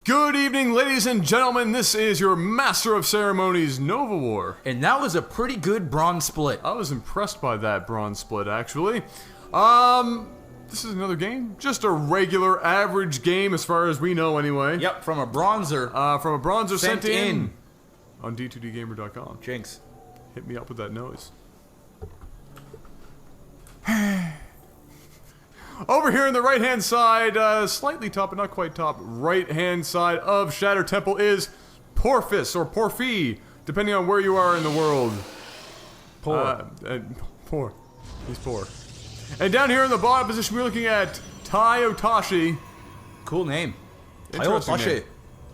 Good evening, ladies and gentlemen. This is your Master of Ceremonies, Nova War. And that was a pretty good bronze split. I was impressed by that bronze split, actually. This is another game. Just a regular, average game as far as we know, anyway. Yep, from a bronzer. From a bronzer sent in. On d2dgamer.com. Jinx. Hit me up with that noise. Over here on the right-hand side, slightly top, but not quite top, right-hand side of Shatter Temple is Porfis, or Porfis, depending on where you are in the world. Poor. He's poor. And down here in the bottom position, we're looking at TaiOtoshi. Cool name. Interesting name.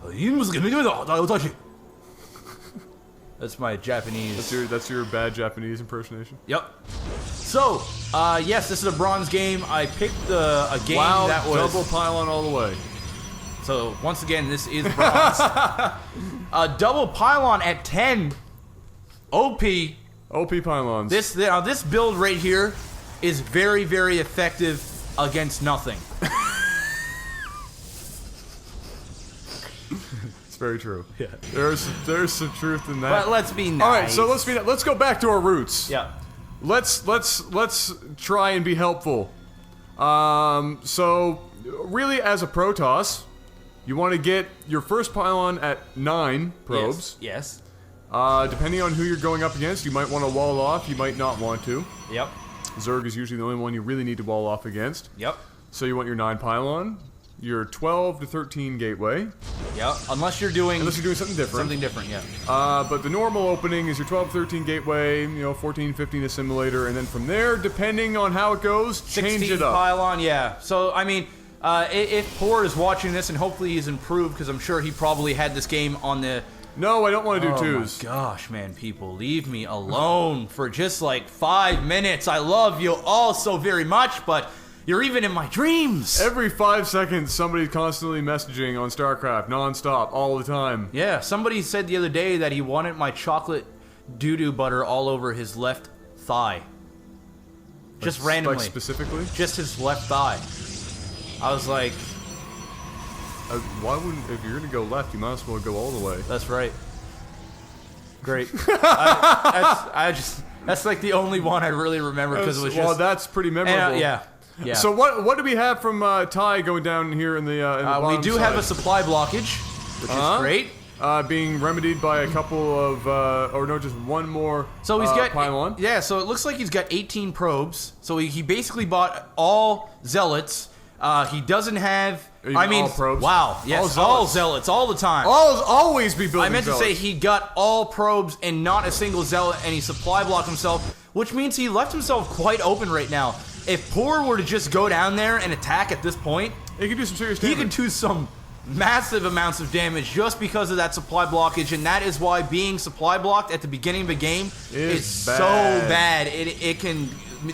TaiOtoshi. That's my Japanese. That's your bad Japanese impersonation? Yep. So, yes, this is a bronze game. I picked a game that was... double pylon all the way. So, once again, this is bronze. Double pylon at 10. OP. OP pylons. This build right here is very, very effective against nothing. It's very true. Yeah. There's some truth in that. But let's be nice. All right, so let's go back to our roots. Yeah. Let's try and be helpful. So really, as a Protoss, you want to get your first pylon at 9 probes. Yes. Depending on who you're going up against, you might want to wall off. You might not want to. Yep. Zerg is usually the only one you really need to wall off against. Yep. So you want your 9 pylon, your 12 to 13 gateway. Yep. Unless you're doing something different. Something different, yeah. But the normal opening is your 12, 13 gateway, 14, 15 assimilator, and then from there, depending on how it goes, change it up. Pylon, yeah. So, I mean, if Poor is watching this, and hopefully he's improved, because I'm sure he probably had this game on the... No, I don't want to do twos. Oh my gosh, man, people, leave me alone for just like 5 minutes. I love you all so very much, but... You're even in my dreams! Every 5 seconds, somebody's constantly messaging on Starcraft, non-stop, all the time. Yeah, somebody said the other day that he wanted my chocolate doo-doo butter all over his left thigh. Just randomly. Like specifically? Just his left thigh. I was like... why wouldn't... If you're gonna go left, you might as well go all the way. That's right. Great. That's like the only one I really remember, because it was just... Well, that's pretty memorable. Yeah. Yeah. So what do we have from Tai going down here in the bottom we do side? have a supply blockage, which is great. Being remedied by a couple of, or no, just one more so he's got, pylon. Yeah, so it looks like he's got 18 probes. So he basically bought all zealots. He doesn't have... all probes? Wow, yes, all zealots, all the time. Always be building I meant zealots. to say he got all probes and not a single zealot, and he supply blocked himself, which means he left himself quite open right now. If Poor were to just go down there and attack at this point, he could do some serious damage. He could do some massive amounts of damage just because of that supply blockage, and that is why being supply blocked at the beginning of a game is so bad. It can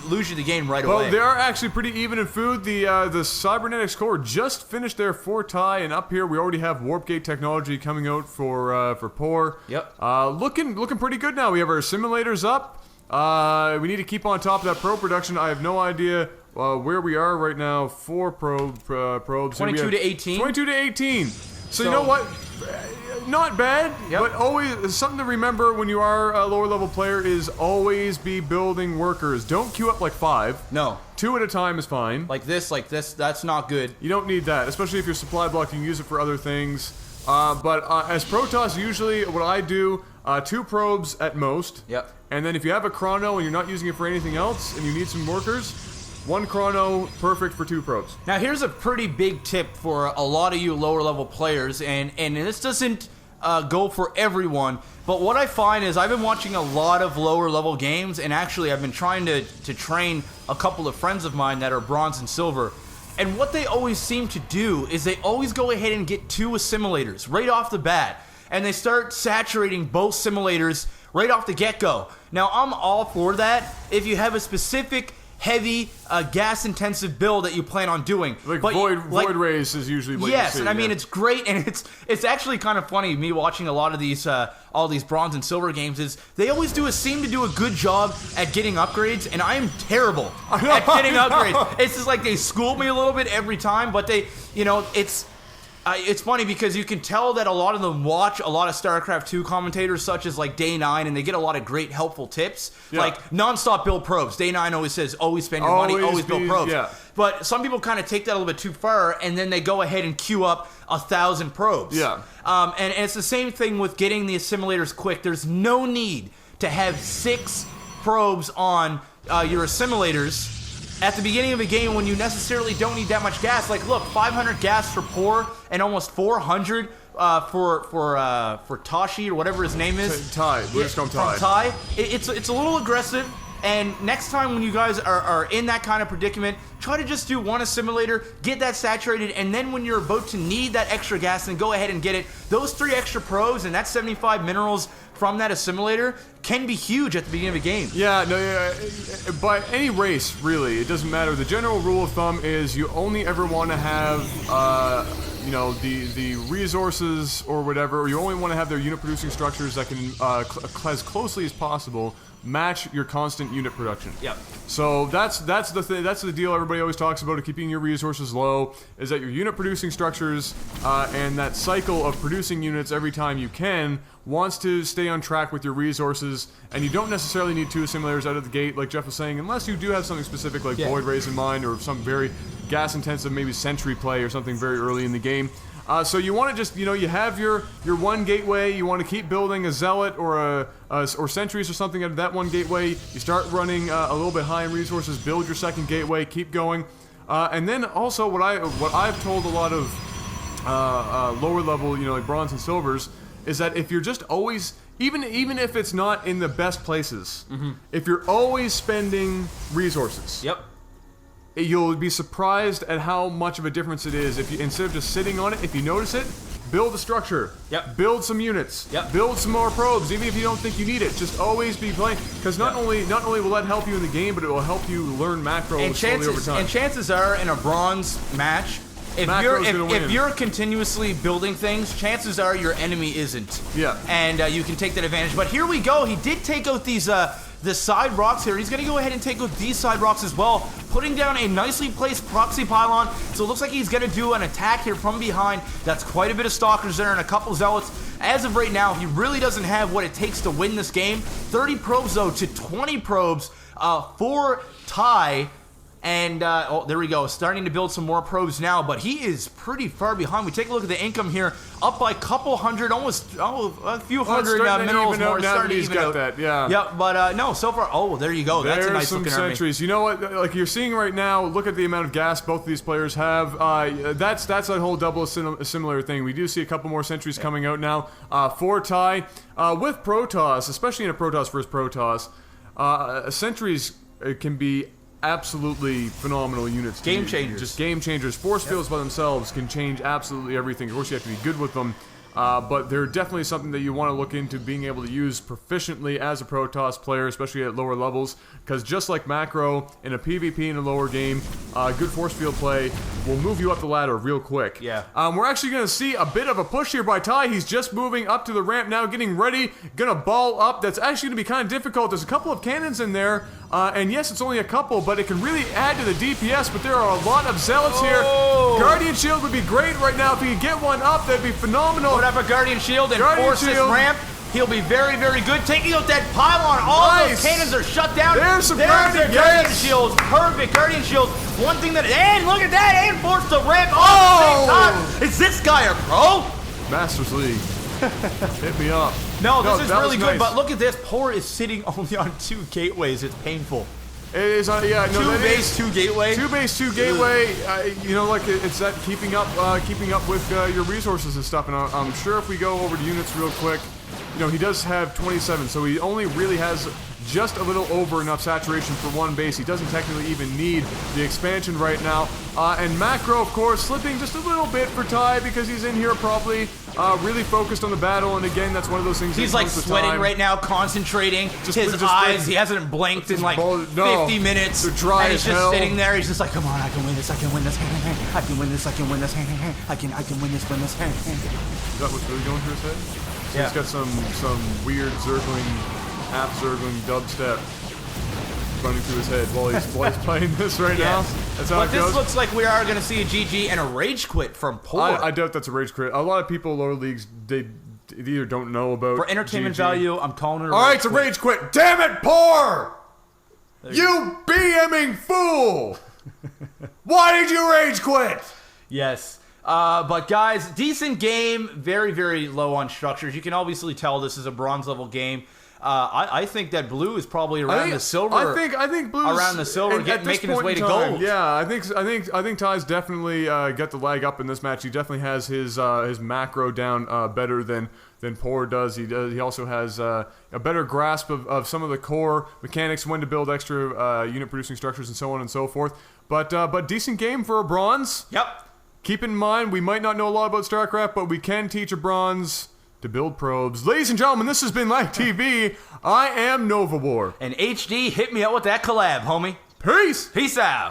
lose you the game right away. Well, they are actually pretty even in food. The Cybernetics Corps just finished their 4 Tai, and up here we already have Warp Gate technology coming out for Poor. Yep. Looking pretty good now. We have our simulators up. We need to keep on top of that probe production. I have no idea where we are right now for probes. 22 to 18. 22 to 18. So you know what? Not bad, but always something to remember when you are a lower level player is always be building workers. Don't queue up like 5. No. 2 at a time is fine. Like this, that's not good. You don't need that, especially if you're supply blocked. You can use it for other things. But as Protoss, usually what I do, 2 probes at most. Yep. And then if you have a chrono and you're not using it for anything else, and you need some workers, 1 chrono, perfect for 2 probes. Now here's a pretty big tip for a lot of you lower level players, and this doesn't go for everyone, but what I find is I've been watching a lot of lower level games, and actually I've been trying to train a couple of friends of mine that are bronze and silver. And what they always seem to do is they always go ahead and get 2 assimilators right off the bat, and they start saturating both simulators right off the get-go. Now, I'm all for that if you have a specific heavy, gas-intensive build that you plan on doing. Like Void Race is usually what you see. Yes, and I mean, it's great, and it's actually kind of funny, me watching a lot of these, all these bronze and silver games, is they always seem to do a good job at getting upgrades, and I am terrible at getting upgrades. It's just like they school me a little bit every time, but they, you know, it's It's funny because you can tell that a lot of them watch a lot of StarCraft 2 commentators, such as like Day 9, and they get a lot of great helpful tips. Yeah. Like non-stop build probes. Day 9 always says, always spend your money, always build probes. Yeah. But some people kind of take that a little bit too far, and then they go ahead and queue up 1,000 probes. Yeah. And it's the same thing with getting the assimilators quick. There's no need to have 6 probes on your assimilators at the beginning of a game when you necessarily don't need that much gas. Like, look, 500 gas for Por and almost 400 for Toshi or whatever his name is. Tai. We're just going Tai. From Tai. It's a little aggressive. And next time when you guys are in that kind of predicament, try to just do one assimilator, get that saturated, and then when you're about to need that extra gas, then go ahead and get it. Those 3 extra probes and that 75 minerals from that assimilator can be huge at the beginning of a game. Yeah, no, by any race, really, it doesn't matter. The general rule of thumb is you only ever want to have, you know, the resources or whatever, or you only want to have their unit producing structures that can, as closely as possible, match your constant unit production. Yep. So that's the thing. That's the deal everybody always talks about, keeping your resources low, is that your unit producing structures and that cycle of producing units every time you can wants to stay on track with your resources, and you don't necessarily need 2 assimilators out of the gate, like Jeff was saying, unless you do have something specific like Void Rays in mind, or some very gas-intensive, maybe Sentry play or something very early in the game. So you want to just, you know, you have your one gateway, you want to keep building a Zealot or or Sentries or something out of that one gateway, you start running a little bit high in resources, build your second gateway, keep going. And then also what I've told a lot of lower level, you know, like bronze and silvers, is that if you're just always, even if it's not in the best places, if you're always spending resources, you'll be surprised at how much of a difference it is. If you, instead of just sitting on it, if you notice it, build a structure. Build some units. Build some more probes, even if you don't think you need it. Just always be playing, because not only will that help you in the game, but it will help you learn macros slowly over time. And chances are, in a bronze match, if you're continuously building things, chances are your enemy isn't. And you can take that advantage. But here we go. He did take out these the side rocks here. He's going to go ahead and take out these side rocks as well, putting down a nicely placed proxy pylon. So it looks like he's going to do an attack here from behind. That's quite a bit of stalkers there and a couple zealots. As of right now, he really doesn't have what it takes to win this game. 30 probes, though, to 20 probes for Tai. And, oh, there we go. Starting to build some more probes now, but he is pretty far behind. We take a look at the income here, up by a couple hundred, almost, a few hundred minerals more. Starting to even out. Yeah, but, no, so far, oh, there you go. That's a nice looking army. Sentries. You know what, like you're seeing right now, look at the amount of gas both of these players have. That's that whole double similar thing. We do see a couple more sentries coming out now. For Tai, with Protoss, especially in a Protoss versus Protoss, sentries can be absolutely phenomenal units. Game changers. Just game changers. Force fields by themselves can change absolutely everything. Of course, you have to be good with them. But they're definitely something that you want to look into being able to use proficiently as a Protoss player, especially at lower levels, because just like macro, in a PvP in a lower game, good force field play will move you up the ladder real quick. We're actually going to see a bit of a push here by Tai. He's just moving up to the ramp now, getting ready, going to ball up. That's actually going to be kind of difficult. There's a couple of cannons in there, and yes, it's only a couple, but it can really add to the DPS, but there are a lot of zealots here. Guardian Shield would be great right now. If he could get one up, that'd be phenomenal. Put up a Guardian Shield and force this ramp. He'll be very, very good. Taking out that pylon. All those cannons are shut down. There's some Guardian Shields. Perfect Guardian Shields. One thing that, and look at that, and force the ramp all at the same time. Is this guy a pro? Masters League. Hit me up. No, this is really good, but look at this. Por is sitting only on 2 gateways. It's painful. It is, yeah. No, 2 base, 2 gateway. 2 base, 2 gateway. You know, like it's that keeping up with your resources and stuff. And I'm sure if we go over to units real quick, you know, he does have 27, so he only really has just a little over enough saturation for 1 base. He doesn't technically even need the expansion right now. And macro, of course, slipping just a little bit for Tai because he's in here probably really focused on the battle. And again, that's one of those things. He's like sweating right now, concentrating. His eyes, he hasn't blinked in like 50 minutes. They're dry and he's as just hell. Sitting there. He's just like, come on, I can win this. I can win this. I can win this. I can win this. I can win this. Win this. Is that what's really going through his head? So he's got some weird zergling, half zergling dubstep. running through his head while he's playing this right now. That's how but it goes. this looks like we are going to see a GG and a rage quit from Por. I doubt that's a rage quit. A lot of people lower leagues, they either don't know about For entertainment GG. value, I'm calling it a All right, rage it's a quit. rage quit. Damn it, Por! You BMing fool! Why did you rage quit? Yes. But guys, decent game. Very, very low on structures. You can obviously tell this is a bronze level game. I think that blue is probably around the silver. I think blue's around the silver, making his way to time, gold. Yeah, I think Ty's definitely got the leg up in this match. He definitely has his macro down better than Por does. He also has a better grasp of some of the core mechanics, when to build extra unit producing structures and so on and so forth. But decent game for a bronze. Yep. Keep in mind, we might not know a lot about Starcraft, but we can teach a bronze to build probes. Ladies and gentlemen, this has been LAGTV. I am Nova War. And HD, hit me out with that collab, homie. Peace! Peace out.